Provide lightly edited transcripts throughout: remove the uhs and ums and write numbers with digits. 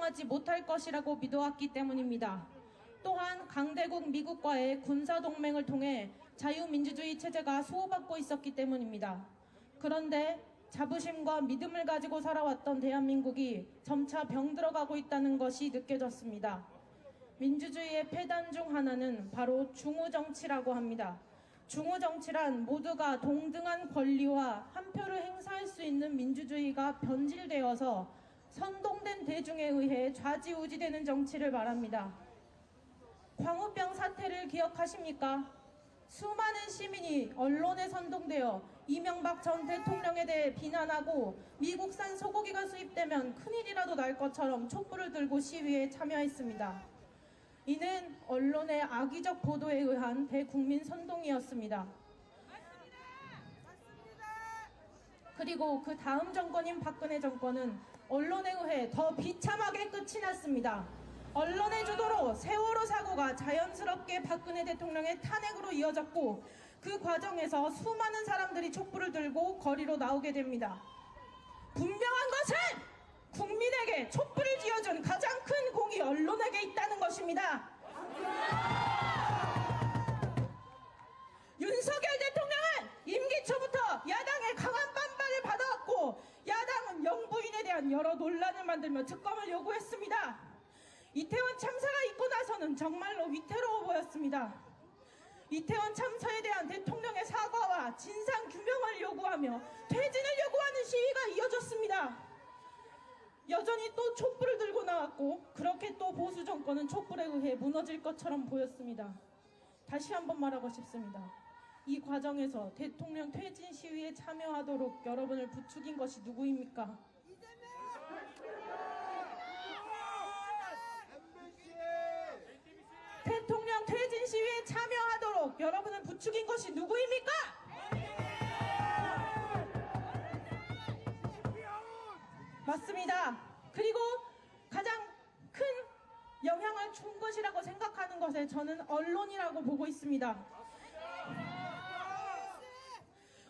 인정하지 못할 것이라고 믿어왔기 때문입니다. 또한 강대국 미국과의 군사동맹을 통해 자유민주주의 체제가 수호받고 있었기 때문입니다. 그런데 자부심과 믿음을 가지고 살아왔던 대한민국이 점차 병들어가고 있다는 것이 느껴졌습니다. 민주주의의 폐단 중 하나는 바로 중우정치라고 합니다. 중우정치란 모두가 동등한 권리와 한 표를 행사할 수 있는 민주주의가 변질되어서 선동된 대중에 의해 좌지우지되는 정치를 말합니다. 광우병 사태를 기억하십니까? 수많은 시민이 언론에 선동되어 이명박 전 대통령에 대해 비난하고 미국산 소고기가 수입되면 큰일이라도 날 것처럼 촛불을 들고 시위에 참여했습니다. 이는 언론의 악의적 보도에 의한 대국민 선동이었습니다. 그리고 그 다음 정권인 박근혜 정권은 언론에 의해 더 비참하게 끝이 났습니다. 언론의 주도로 세월호 사고가 자연스럽게 박근혜 대통령의 탄핵으로 이어졌고 그 과정에서 수많은 사람들이 촛불을 들고 거리로 나오게 됩니다. 분명한 것은 국민에게 촛불을 쥐어준 가장 큰 공이 언론에게 있다는 것입니다. 윤석열 대통령은 임기 초부터 야당의 강한 반발을 받아왔고 야당은 영부인에 대한 여러 논란을 만들며 특검을 요구했습니다. 이태원 참사가 있고 나서는 정말로 위태로워 보였습니다. 이태원 참사에 대한 대통령의 사과와 진상 규명을 요구하며 퇴진을 요구하는 시위가 이어졌습니다. 여전히 또 촛불을 들고 나왔고 그렇게 또 보수 정권은 촛불에 의해 무너질 것처럼 보였습니다. 다시 한번 말하고 싶습니다. 이 과정에서 대통령 퇴진 시위에 참여하도록 여러분을 부추긴 것이 누구입니까? 대통령 퇴진 시위에 참여하도록 여러분을 부추긴 것이 누구입니까? 맞습니다. 그리고 가장 큰 영향을 준 것이라고 생각하는 것에 저는 언론이라고 보고 있습니다.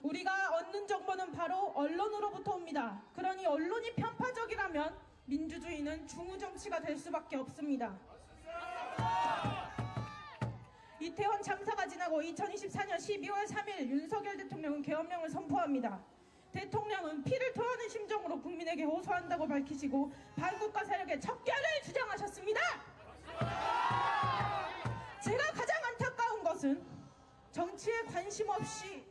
우리가 얻는 정보는 바로 언론으로부터 옵니다. 그러니 언론이 편파적이라면 민주주의는 중우정치가 될 수밖에 없습니다. 이태원 참사가 지나고 2024년 12월 3일 윤석열 대통령은 계엄령을 선포합니다. 대통령은 피를 토하는 심정으로 국민에게 호소한다고 밝히시고 반국가 세력의 척결을 주장하셨습니다. 제가 가장 안타까운 것은 정치에 관심 없이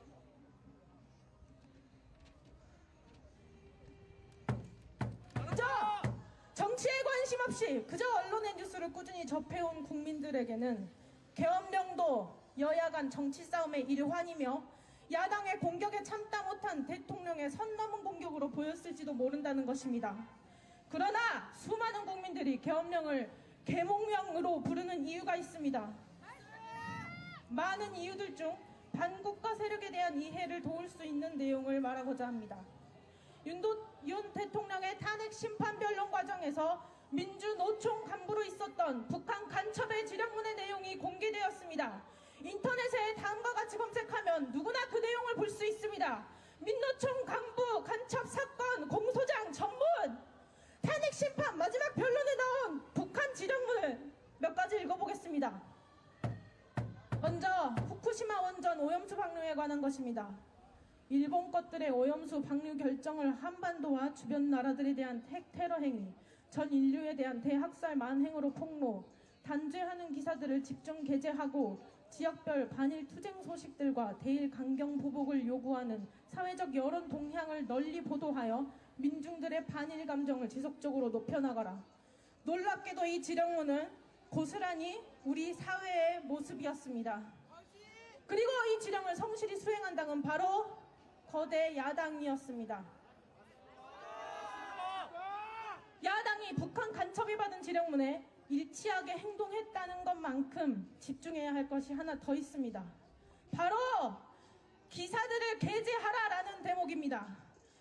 그저 언론의 뉴스를 꾸준히 접해온 국민들에게는 계엄령도 여야 간 정치 싸움의 일환이며 야당의 공격에 참다 못한 대통령의 선 넘은 공격으로 보였을지도 모른다는 것입니다. 그러나 수많은 국민들이 계엄령을 계몽령으로 부르는 이유가 있습니다. 많은 이유들 중 반국가 세력에 대한 이해를 도울 수 있는 내용을 말하고자 합니다. 윤 대통령의 탄핵 심판 변론 과정에서 민주노총 간부로 있었던 북한 간첩의 지령문의 내용이 공개되었습니다. 인터넷에 다음과 같이 검색하면 누구나 그 내용을 볼 수 있습니다. 민노총 간부 간첩 사건 공소장 전문 탄핵 심판 마지막 변론에 나온 북한 지령문을 몇 가지 읽어보겠습니다. 먼저 후쿠시마 원전 오염수 방류에 관한 것입니다. 일본 것들의 오염수 방류 결정을 한반도와 주변 나라들에 대한 테러 행위, 전 인류에 대한 대학살 만행으로 폭로, 단죄하는 기사들을 집중 게재하고 지역별 반일 투쟁 소식들과 대일 강경 보복을 요구하는 사회적 여론 동향을 널리 보도하여 민중들의 반일 감정을 지속적으로 높여나가라. 놀랍게도 이 지령문은 고스란히 우리 사회의 모습이었습니다. 그리고 이 지령을 성실히 수행한 당은 바로 거대 야당이었습니다. 야당이 북한 간첩이 받은 지령문에 일치하게 행동했다는 것만큼 집중해야 할 것이 하나 더 있습니다. 바로 기사들을 게재하라라는 대목입니다.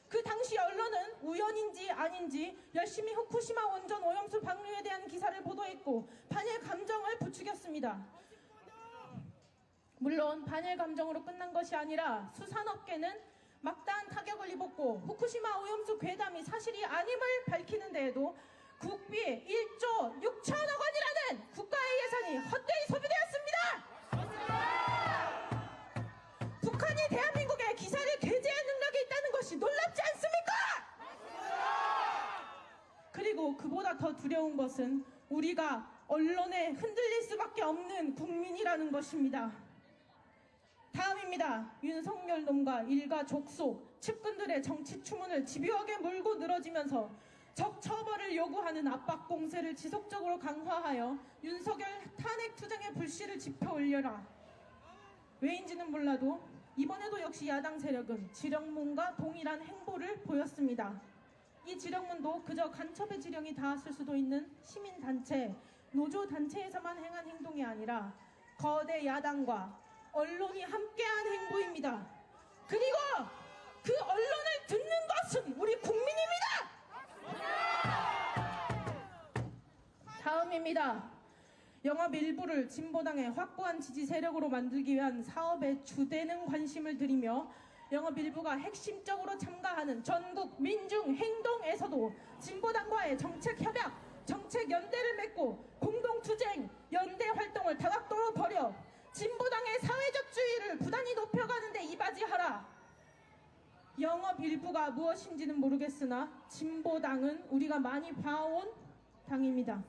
그 당시 언론은 우연인지 아닌지 열심히 후쿠시마 원전 오염수 방류에 대한 기사를 보도했고 반일 감정을 부추겼습니다. 물론 반일 감정으로 끝난 것이 아니라 수산업계는 막다한 타격을 입었고 후쿠시마 오염수 괴담이 사실이 아님을 밝히는 데에도 국비 1조 6천억 원이라는 국가의 예산이 헛되이 소비되었습니다. 북한이 대한민국에 기사를 게재할 능력이 있다는 것이 놀랍지 않습니까? 그리고 그보다 더 두려운 것은 우리가 언론에 흔들릴 수밖에 없는 국민이라는 것입니다. 다음입니다. 윤석열 놈과 일가 족속, 측근들의 정치 추문을 집요하게 몰고 늘어지면서 적 처벌을 요구하는 압박 공세를 지속적으로 강화하여 윤석열 탄핵 투쟁의 불씨를 지펴 올려라. 왜인지는 몰라도 이번에도 역시 야당 세력은 지령문과 동일한 행보를 보였습니다. 이 지령문도 그저 간첩의 지령이 닿았을 수도 있는 시민단체, 노조단체에서만 행한 행동이 아니라 거대 야당과 언론이 함께한 행보입니다. 그리고 그 언론을 듣는 것은 우리 국민입니다. 다음입니다. 영업 일부를 진보당의 확고한 지지 세력으로 만들기 위한 사업에 주되는 관심을 들이며 영업 일부가 핵심적으로 참가하는 전국 민중행동에서도 진보당과의 정책 협약, 정책 연대를 맺고 공동투쟁, 연대 활동을 다각도로 벌여 진보당의 사회적 주의를 부단히 높여가는 데 이바지하라. 영업 일부가 무엇인지는 모르겠으나 진보당은 우리가 많이 봐온 당입니다.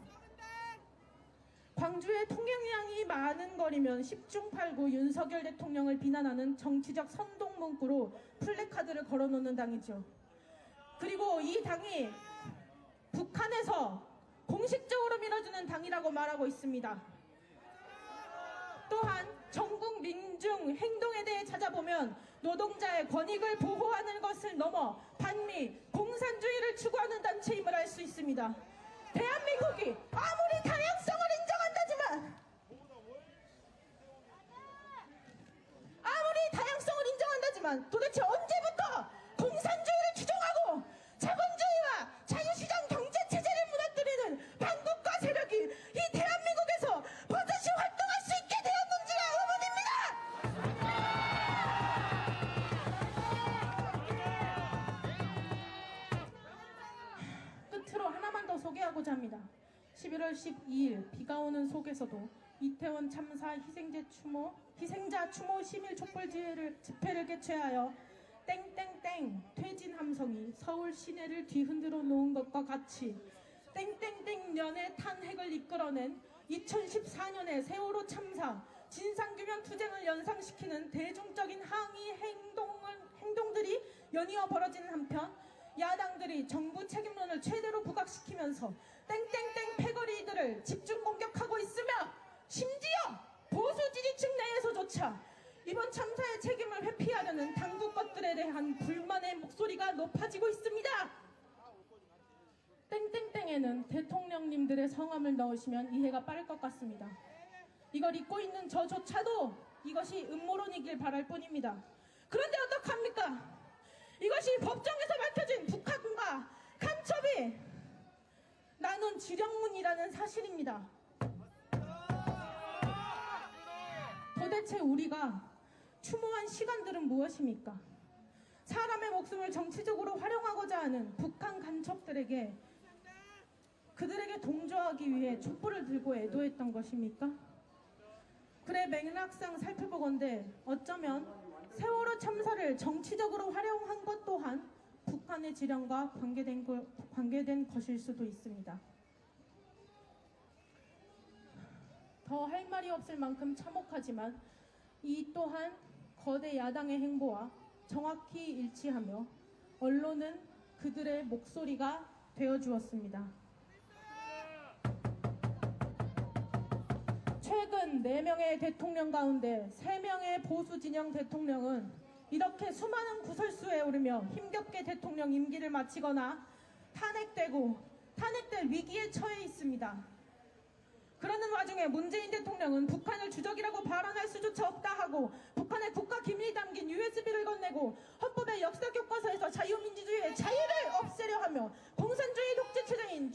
광주에 통행량이 많은 거리면 10중 8구 윤석열 대통령을 비난하는 정치적 선동 문구로 플래카드를 걸어놓는 당이죠. 그리고 이 당이 북한에서 공식적으로 밀어주는 당이라고 말하고 있습니다. 또한 전국 민중 행동에 대해 찾아보면 노동자의 권익을 보호하는 것을 넘어 반미 공산주의를 추구하는 단체임을 알 수 있습니다. 대한민국이 아무리 다양성을 인정한다지만 도대체 언제부터 공산주의를 추종하고 자본주의와 자유시장 경제체제를 무너뜨리는 반국가 세력이 이 대한민국에서 버젓이 활동할 수 있게 되었는지가 의문입니다. 끝으로 하나만 더 소개하고자 합니다. 11월 12일 비가 오는 속에서도 이태원 참사 희생자 추모 시민 촛불 집회를 개최하여 땡땡땡 퇴진 함성이 서울 시내를 뒤흔들어 놓은 것과 같이 땡땡땡 년의 탄핵을 이끌어낸 2014년의 세월호 참사 진상규명 투쟁을 연상시키는 대중적인 항의 행동들이 연이어 벌어지는 한편 야당들이 정부 책임론을 최대로 부각시키면서 땡땡땡 패거리들을 집중 공격하고 있으며 심지어 보수 지지층 내에서조차 이번 참사의 책임을 회피하려는 당국 것들에 대한 불만의 목소리가 높아지고 있습니다. 땡땡땡에는 대통령님들의 성함을 넣으시면 이해가 빠를 것 같습니다. 이걸 잊고 있는 저조차도 이것이 음모론이길 바랄 뿐입니다. 그런데 어떡합니까? 이것이 법정에서 밝혀진 북한과 간첩이 나눈 지령문이라는 사실입니다. 도대체 우리가 추모한 시간들은 무엇입니까? 사람의 목숨을 정치적으로 활용하고자 하는 북한 간첩들에게 그들에게 동조하기 위해 촛불을 들고 애도했던 것입니까? 그래 맥락상 살펴보건대 어쩌면 세월호 참사를 정치적으로 활용한 것 또한 북한의 지령과 관계된 것일 수도 있습니다. 더 할 말이 없을 만큼 참혹하지만 이 또한 거대 야당의 행보와 정확히 일치하며 언론은 그들의 목소리가 되어주었습니다. 최근 4명의 대통령 가운데 3명의 보수 진영 대통령은 이렇게 수많은 구설수에 오르며 힘겹게 대통령 임기를 마치거나 탄핵될 위기에 처해 있습니다. 그러는 와중에 문재인 대통령은 북한을 주적이라고 발언할 수조차 없다 하고 북한의 국가 기밀이 담긴 USB를 건네고 헌법의 역사 교과서에서 자유민주주의의 자유를 없애려 하며 공산주의 독재체제인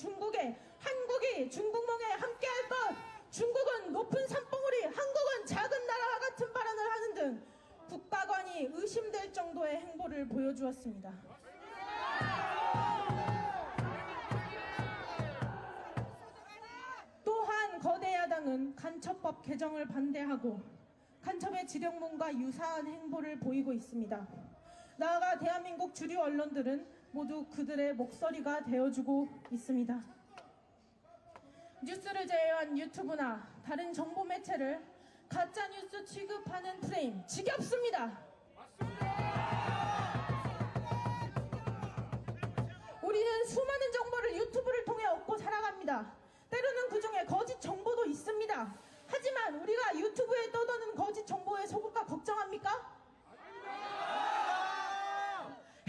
한국이 중국몽에 함께할 것, 중국은 높은 산봉우리, 한국은 작은 나라와 같은 발언을 하는 등 국가관이 의심될 정도의 행보를 보여주었습니다. 간첩법 개정을 반대하고 간첩의 지령문과 유사한 행보를 보이고 있습니다. 나아가 대한민국 주류 언론들은 모두 그들의 목소리가 되어주고 있습니다. 뉴스를 제외한 유튜브나 다른 정보 매체를 가짜뉴스 취급하는 프레임 지겹습니다. 우리는 수많은 정보를 유튜브를 통해 얻고 살아갑니다. 때로는 그중에 거짓 정보도 있습니다. 하지만 우리가 유튜브에 떠도는 거짓 정보에 속을까 걱정합니까?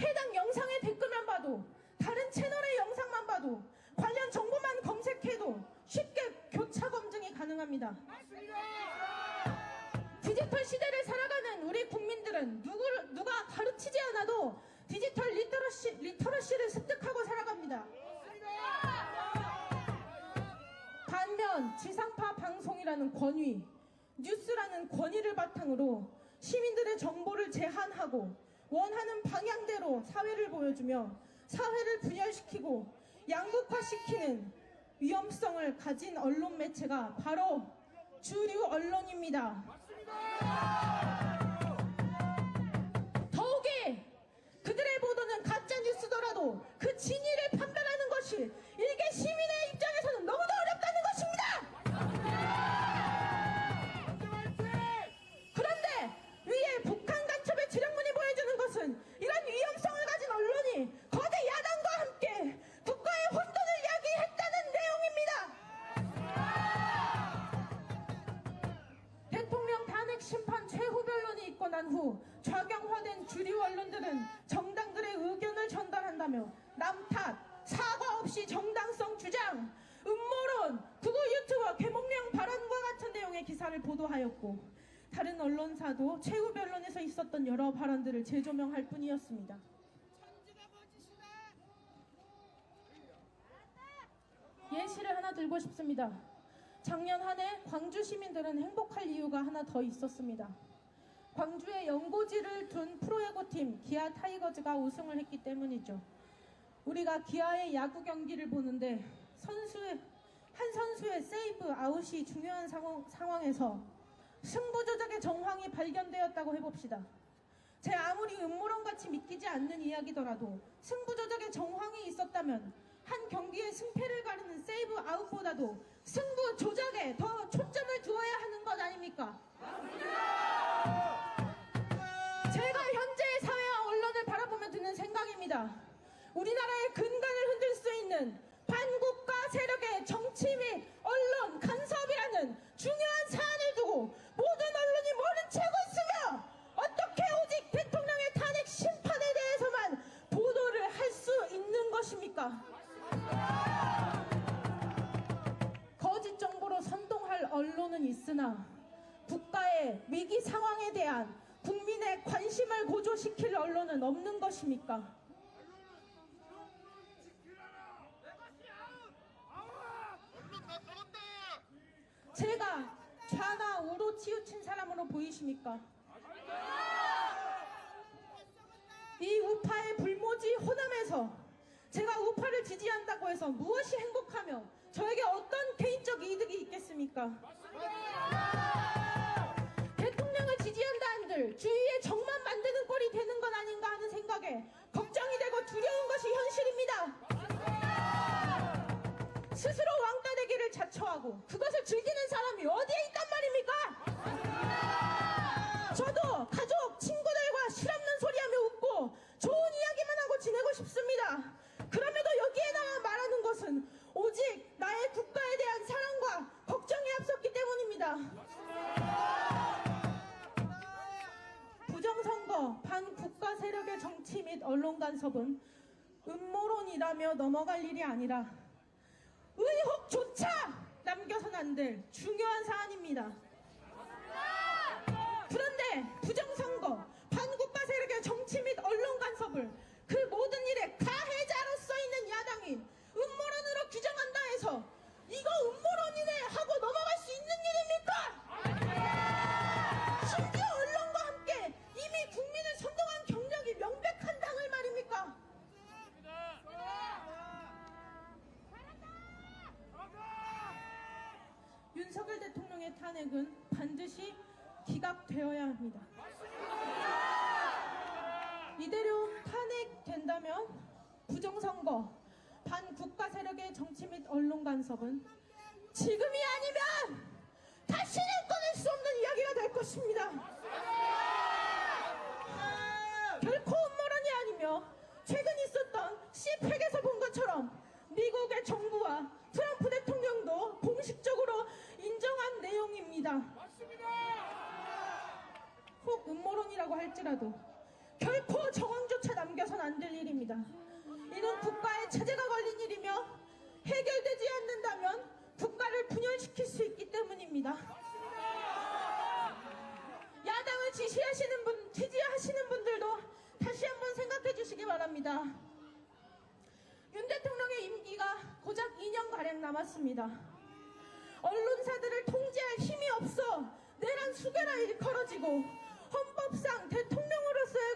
해당 영상의 댓글만 봐도, 다른 채널의 영상만 봐도, 관련 정보만 검색해도 쉽게 교차 검증이 가능합니다. 디지털 시대를 살아가는 우리 국민들은 누가 가르치지 않아도 디지털 리터러시를 습득하고 살아갑니다. 반면 지상파 방송이라는 권위, 뉴스라는 권위를 바탕으로 시민들의 정보를 제한하고 원하는 방향대로 사회를 보여주며 사회를 분열시키고 양극화시키는 위험성을 가진 언론 매체가 바로 주류 언론입니다. 더욱이 그들의 보도는 가짜 뉴스더라도 그 진위를 판별하는 것이 일개 시민의 입장에서는 너무도 어렵다는 것입니다. 그런데 위에 북한 간첩의 지령문이 보여주는 것은 이런 위험성을 가진 언론이 거대 야당과 함께 국가의 혼돈을 야기했다는 내용입니다. 대통령 탄핵 심판 최후 변론이 있고 난 후 좌경화된 주류 언론들은 정당들의 의견을 전달한다며 남탓, 사과 없이 정당성 주장, 음모론, 극우 유튜버 개몽령 발언과 같은 내용의 기사를 보도하였고 다른 언론사도 최후 변론에서 있었던 여러 발언들을 재조명할 뿐이었습니다. 예시를 하나 들고 싶습니다. 작년 한 해 광주 시민들은 행복할 이유가 하나 더 있었습니다. 광주에 연고지를 둔 프로야구팀 기아 타이거즈가 우승을 했기 때문이죠. 우리가 기아의 야구 경기를 보는데 한 선수의 세이브 아웃이 중요한 상황에서 승부 조작의 정황이 발견되었다고 해봅시다. 제 아무리 음모론같이 믿기지 않는 이야기더라도 승부 조작의 정황이 있었다면 한 경기의 승패를 가르는 세이브 아웃보다도 승부 조작에 더 초점을 두어야 하는 것 아닙니까? 제가 현재의 사회와 언론을 바라보며 드는 생각입니다. 우리나라의 근간을 흔들 수 있는 반국가 세력의 정치 및 언론 간섭이라는 중요한 사안을 두고 모든 언론이 모른 채고 있으며 어떻게 오직 대통령의 탄핵 심판에 대해서만 보도를 할 수 있는 것입니까? 거짓 정보로 선동할 언론은 있으나 국가의 위기 상황에 대한 국민의 관심을 고조시킬 언론은 없는 것입니까? 제가 좌나 우로 치우친 사람으로 보이십니까? 이 우파의 불모지 호남에서 제가 우파를 지지한다고 해서 무엇이 행복하며 저에게 어떤 개인적 이득이 있겠습니까? 대통령을 지지한다 한들 주위에 적만 만드는 꼴이 되는 건 아닌가 하는 생각에 걱정이 되고 두려운 것이 현실입니다. 스스로 왕따 되기를 자처하고 그것을 즐기는 사람이 어디에 있단 말입니까? 저도 가족, 친구들과 실없는 소리하며 웃고 좋은 이야기만 하고 지내고 싶습니다. 그럼에도 여기에 나와 말하는 것은 오직 나의 국가에 대한 사랑과 걱정이 앞섰기 때문입니다. 부정선거, 반국가 세력의 정치 및 언론 간섭은 음모론이라며 넘어갈 일이 아니라 의혹조차 남겨선 안 될 중요한 사안입니다. 그런데 부정선거, 반국가 세력의 정치 및 언론 간섭을 그 모든 일의 가해자로서 있는 야당이 음모론으로 규정한다 해서 이거 음모론이네 하고 넘어갈 수 있는 일입니까? 심지어 언론과 함께 이미 국민을 선동한 경력이 명백한 당을 말입니까? 윤석열 대통령의 대통령의 탄핵은 반드시 기각되어야 합니다. 이대로 탄핵된다면 부정선거, 반국가 세력의 정치 및 언론 간섭은 지금이 아니면 다시는 꺼낼 수 없는 이야기가 될 것입니다. 결코 음모론이 아니며 최근 있었던 CPEC에서 본 것처럼 미국의 정부와 트럼프 대통령도 공식적으로 인정한 내용입니다. 혹 음모론이라고 할지라도 결코 정황조차 남겨선 안 될 일입니다. 이는 국가의 체제가 걸린 일이며 해결되지 않는다면 국가를 분열시킬 수 있기 때문입니다. 야당을 지지하시는 분들도 다시 한번 생각해 주시기 바랍니다. 윤 대통령의 임기가 고작 2년가량 남았습니다. 언론사들을 통제할 힘이 없어 내란 수개라 일컬어지고 헌법상 대통령으로서의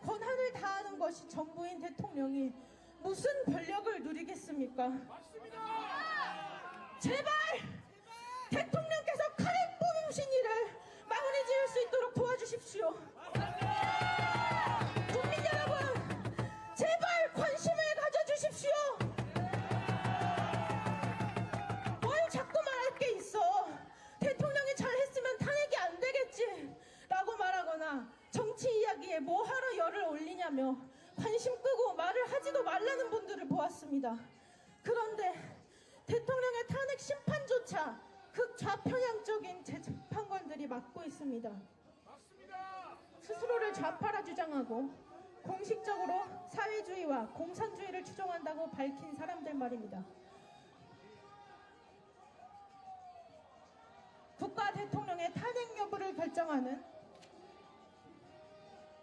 권한을 다하는 것이 전부인 대통령이 무슨 권력을 누리겠습니까? 제발 대통령께서 카레 뽑으신 일을 마무리 지을 수 있도록 도와주십시오. 국민 여러분, 제발 관심을 가져주십시오. 뭘 자꾸 말할 게 있어. 대통령이 잘했으면 탄핵이 안 되겠지 라고 말하거나 정치 이야기에 뭐하러 열을 올리냐며 관심 끄고 말을 하지도 말라는 분들을 보았습니다. 그런데 대통령의 탄핵 심판조차 극좌편향적인 재판관들이 맡고 있습니다. 스스로를 좌파라 주장하고 공식적으로 사회주의와 공산주의를 추종한다고 밝힌 사람들 말입니다. 국가 대통령의 탄핵 여부를 결정하는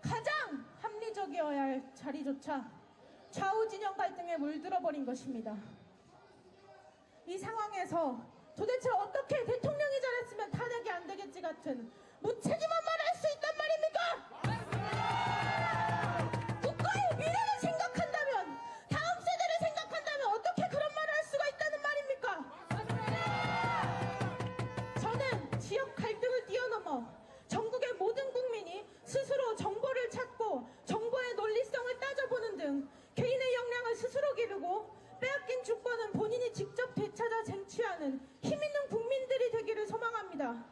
가장 합리적이어야 할 자리조차 좌우 진영 갈등에 물들어버린 것입니다. 이 상황에서 도대체 어떻게 대통령이 잘했으면 탄핵이 안 되겠지 같은 무책임한 말을 할 수 있단 말입니까? 국가의 미래를 생각한다면, 다음 세대를 생각한다면 어떻게 그런 말을 할 수가 있다는 말입니까? 저는 지역 갈등을 뛰어넘어 전국의 모든 국민이 스스로 정보를 찾고 정보의 논리성을 따져보는 등 개인의 역량을 스스로 기르고 빼앗긴 주권은 본인이 직접 되찾아 쟁취하는 힘있는 국민들이 되기를 소망합니다.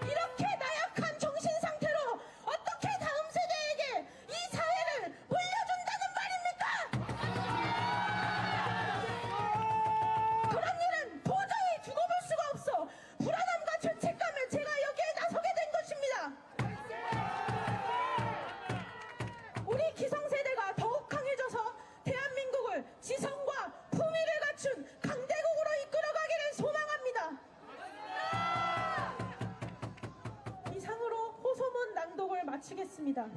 이렇게 나약한 정신 상태로 어떻게 다음 세대에게 이 사회를 물려준다는 말입니까? 그런 일은 도저히 두고 볼 수가 없어 불안함과 죄책감에 제가 여기에 나서게 된 것입니다. 우리 기성세대가 더욱 강해져서 대한민국을 지성과 품위를 갖춘 강대국으로 이끌어가기를 소망합니다. 이상으로 호소문 낭독을 마치겠습니다.